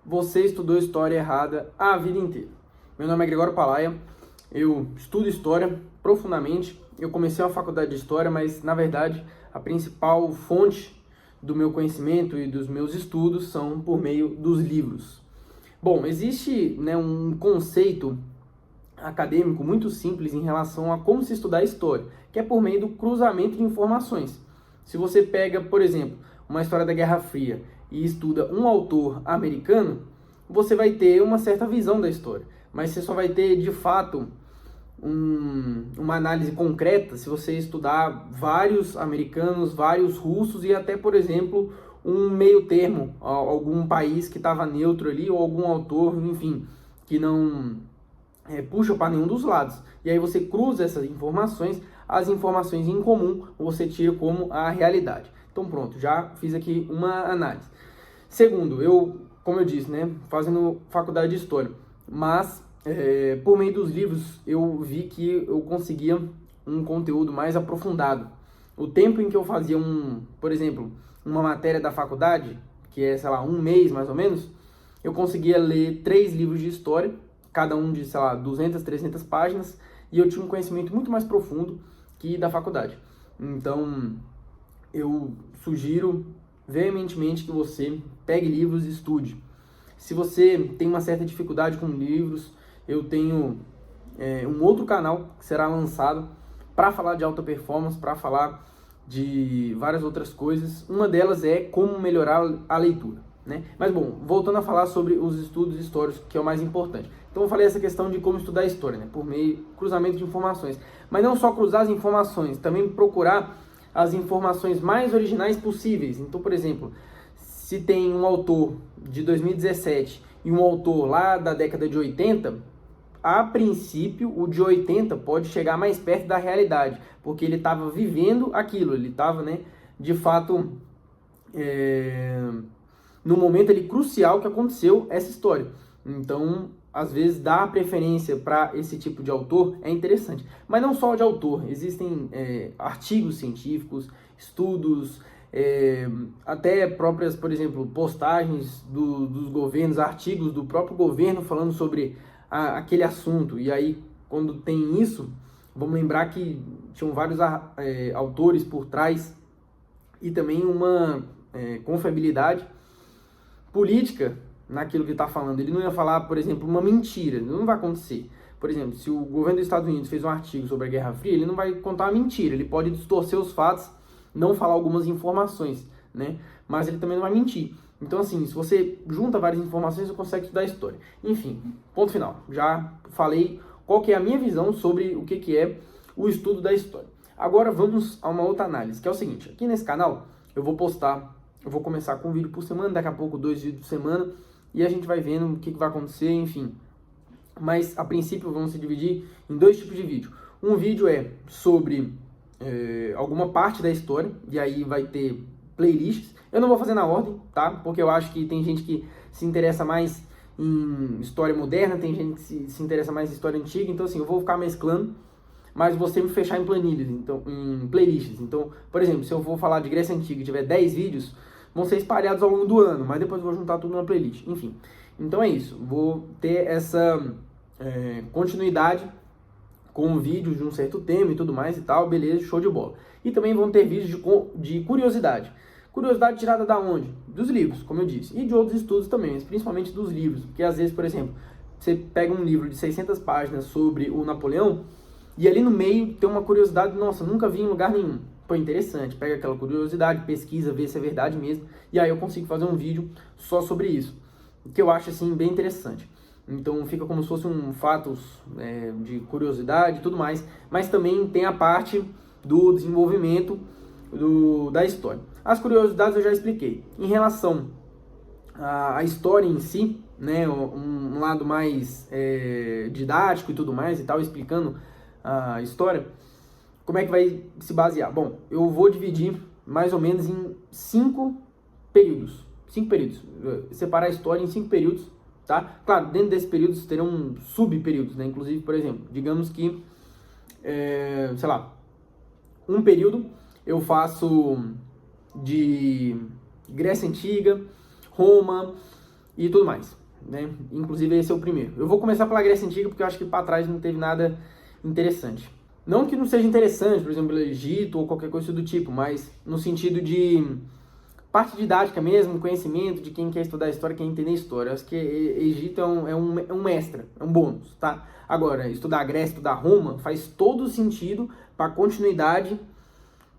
você estudou história errada a vida inteira. Meu nome é Gregório Palaia, eu estudo história profundamente. Eu comecei uma faculdade de história, mas na verdade a principal fonte do meu conhecimento e dos meus estudos são por meio dos livros. Bom, existe, um conceito acadêmico muito simples em relação a como se estudar história, que é por meio do cruzamento de informações. Se você pega, por exemplo, uma história da Guerra Fria e estuda um autor americano, você vai ter uma certa visão da história, mas você só vai ter, de fato, uma análise concreta se você estudar vários americanos, vários russos e até, por exemplo, um meio termo, algum país que estava neutro ali, ou algum autor, enfim, que não puxa para nenhum dos lados. E aí você cruza essas informações, as informações em comum você tira como a realidade. Então pronto, já fiz aqui uma análise. Segundo, como eu disse, fazendo faculdade de História, mas por meio dos livros eu vi que eu conseguia um conteúdo mais aprofundado. O tempo em que eu fazia por exemplo, uma matéria da faculdade, que é, sei lá, um mês mais ou menos, eu conseguia ler 3 livros de história, cada um de, sei lá, 200, 300 páginas, e eu tinha um conhecimento muito mais profundo que da faculdade. Então, eu sugiro veementemente que você pegue livros e estude. Se você tem uma certa dificuldade com livros, eu tenho um outro canal que será lançado para falar de alta performance, para falar de várias outras coisas. Uma delas é como melhorar a leitura, Mas bom, voltando a falar sobre os estudos históricos, que é o mais importante. Então eu falei essa questão de como estudar a história, por meio cruzamento de informações. Mas não só cruzar as informações, também procurar as informações mais originais possíveis. Então, por exemplo, se tem um autor de 2017 e um autor lá da década de 80, a princípio o de 80 pode chegar mais perto da realidade, porque ele estava vivendo aquilo, ele estava, de fato, no momento ali crucial que aconteceu essa história. Então, às vezes, dar preferência para esse tipo de autor é interessante. Mas não só de autor, existem artigos científicos, estudos, até próprias, por exemplo, postagens dos governos, artigos do próprio governo falando sobre aquele assunto. E aí, quando tem isso, vamos lembrar que tinham vários autores por trás e também uma confiabilidade política naquilo que está falando. Ele não ia falar, por exemplo, uma mentira. Não vai acontecer. Por exemplo, se o governo dos Estados Unidos fez um artigo sobre a Guerra Fria, ele não vai contar uma mentira. Ele pode distorcer os fatos, não falar algumas informações, Mas ele também não vai mentir. Então, assim, se você junta várias informações, você consegue estudar a história. Enfim, ponto final. Já falei qual que é a minha visão sobre o que é o estudo da história. Agora vamos a uma outra análise, que é o seguinte. Aqui nesse canal, eu vou começar com um vídeo por semana, daqui a pouco 2 vídeos por semana, e a gente vai vendo o que vai acontecer, enfim. Mas, a princípio, vamos se dividir em 2 tipos de vídeo. Um vídeo é sobre alguma parte da história, e aí vai ter playlists. Eu não vou fazer na ordem, tá? Porque eu acho que tem gente que se interessa mais em história moderna, tem gente que se interessa mais em história antiga, então assim, eu vou ficar mesclando, mas vou sempre fechar em planilhas, então, em playlists. Então, por exemplo, se eu vou falar de Grécia Antiga e tiver 10 vídeos, vão ser espalhados ao longo do ano, mas depois eu vou juntar tudo na playlist, enfim. Então é isso, vou ter essa continuidade com vídeos de um certo tema e tudo mais e tal, beleza, show de bola. E também vão ter vídeos de curiosidade. Curiosidade tirada da onde? Dos livros, como eu disse, e de outros estudos também, mas principalmente dos livros, porque às vezes, por exemplo, você pega um livro de 600 páginas sobre o Napoleão, e ali no meio tem uma curiosidade, nossa, nunca vi em lugar nenhum. Pô, interessante, pega aquela curiosidade, pesquisa, vê se é verdade mesmo, e aí eu consigo fazer um vídeo só sobre isso, que eu acho, assim, bem interessante. Então fica como se fosse um fatos de curiosidade e tudo mais, mas também tem a parte do desenvolvimento da história. As curiosidades eu já expliquei. Em relação à história em si, um lado mais didático e tudo mais e tal, explicando a história, como é que vai se basear? Bom, eu vou dividir mais ou menos em 5 períodos. 5 períodos. Separar a história em 5 períodos, tá? Claro, dentro desses períodos terão subperíodos, Inclusive, por exemplo, digamos que, sei lá, um período eu faço de Grécia Antiga, Roma, e tudo mais, né? Inclusive esse é o primeiro. Eu vou começar pela Grécia Antiga porque eu acho que para trás não teve nada interessante. Não que não seja interessante, por exemplo, o Egito ou qualquer coisa do tipo, mas no sentido de parte didática mesmo, conhecimento de quem quer estudar a história, quer entender a história. Eu acho que Egito é um extra, é um bônus, tá? Agora, estudar a Grécia, estudar Roma, faz todo sentido para a continuidade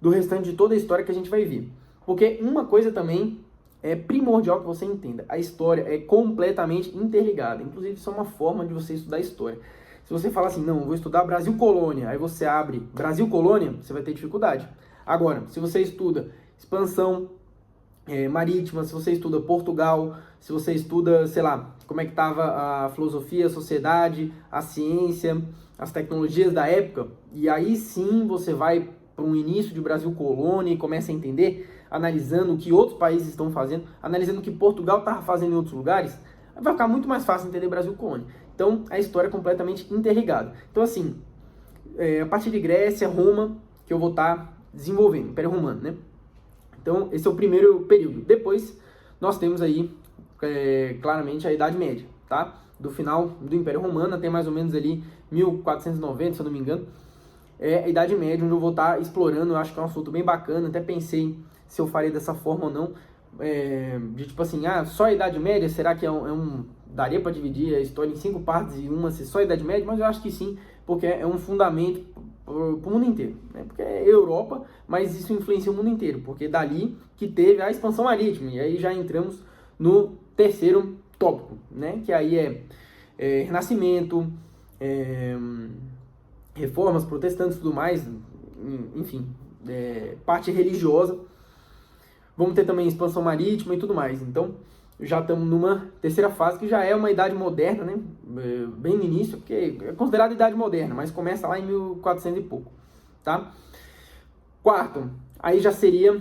do restante de toda a história que a gente vai ver. Porque uma coisa também é primordial que você entenda. A história é completamente interligada. Inclusive, isso é uma forma de você estudar a história. Se você fala assim, não, vou estudar Brasil Colônia, aí você abre Brasil Colônia, você vai ter dificuldade. Agora, se você estuda expansão marítima, se você estuda Portugal, se você estuda, sei lá, como é que estava a filosofia, a sociedade, a ciência, as tecnologias da época, e aí sim você vai para um início de Brasil Colônia e começa a entender, analisando o que outros países estão fazendo, analisando o que Portugal estava fazendo em outros lugares, vai ficar muito mais fácil entender Brasil Colônia. Então, a história é completamente interligada. Então, assim, a partir de Grécia, Roma, que eu vou estar desenvolvendo, Império Romano, né? Então, esse é o primeiro período. Depois, nós temos aí, claramente, a Idade Média, tá? Do final do Império Romano até mais ou menos ali 1490, se eu não me engano. É a Idade Média, onde eu vou estar explorando. Eu acho que é um assunto bem bacana. Até pensei se eu faria dessa forma ou não. De tipo assim, só a Idade Média? Será que daria para dividir a história em 5 partes e uma ser só a Idade Média? Mas eu acho que sim, porque é um fundamento para o mundo inteiro, né? Porque é Europa, mas isso influencia o mundo inteiro, porque dali que teve a expansão marítima, e aí já entramos no terceiro tópico, né? Que aí é Renascimento, reformas protestantes e tudo mais, enfim, parte religiosa. Vamos ter também expansão marítima e tudo mais. Então, já estamos numa terceira fase, que já é uma idade moderna, né? Bem no início, porque é considerada idade moderna, mas começa lá em 1400 e pouco, tá? Quarto, aí já seria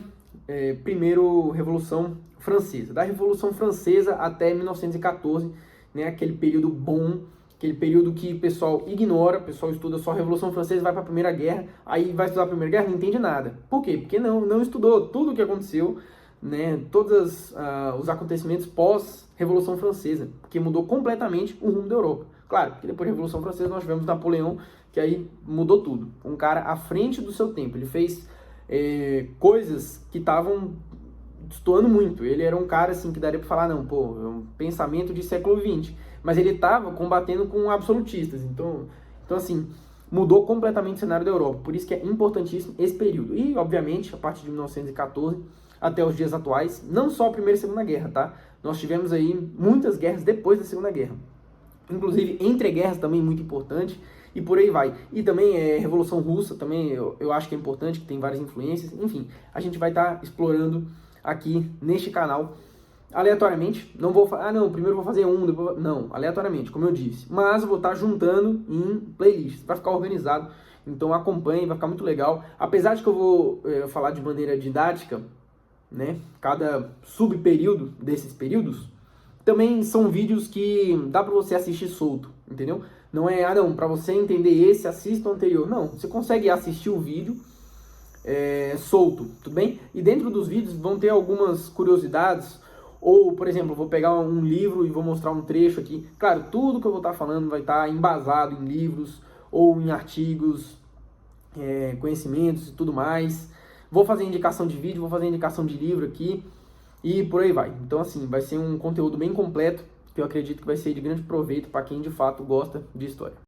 primeiro Revolução Francesa. Da Revolução Francesa até 1914, né? Aquele período bom, aquele período que o pessoal ignora, o pessoal estuda só a Revolução Francesa, vai para a Primeira Guerra, aí vai estudar a Primeira Guerra, não entende nada. Por quê? Porque não estudou tudo o que aconteceu, né, todos os acontecimentos pós-Revolução Francesa, que mudou completamente o rumo da Europa. Claro, que depois da Revolução Francesa nós tivemos Napoleão, que aí mudou tudo. Um cara à frente do seu tempo. Ele fez coisas que estavam destoando muito. Ele era um cara assim que daria para falar, não, pô, é um pensamento de século XX. Mas ele estava combatendo com absolutistas. Então assim, mudou completamente o cenário da Europa. Por isso que é importantíssimo esse período. E, obviamente, a partir de 1914 até os dias atuais, não só a Primeira e a Segunda Guerra, tá? Nós tivemos aí muitas guerras depois da Segunda Guerra. Inclusive, entre guerras também muito importante, e por aí vai. E também Revolução Russa, também eu acho que é importante, que tem várias influências. Enfim, a gente vai estar explorando aqui neste canal, aleatoriamente. Não vou falar, primeiro vou fazer depois... Não, aleatoriamente, como eu disse. Mas eu vou estar juntando em playlists, vai ficar organizado. Então acompanhe, vai ficar muito legal. Apesar de que eu vou falar de maneira didática, né? Cada subperíodo desses períodos, também são vídeos que dá para você assistir solto, entendeu? Não é, para você entender esse, assista o anterior. Não, você consegue assistir o vídeo solto, tudo bem? E dentro dos vídeos vão ter algumas curiosidades, ou, por exemplo, eu vou pegar um livro e vou mostrar um trecho aqui. Claro, tudo que eu vou estar falando vai estar embasado em livros, ou em artigos, conhecimentos e tudo mais. Vou fazer indicação de vídeo, vou fazer indicação de livro aqui e por aí vai. Então, assim, vai ser um conteúdo bem completo que eu acredito que vai ser de grande proveito para quem de fato gosta de história.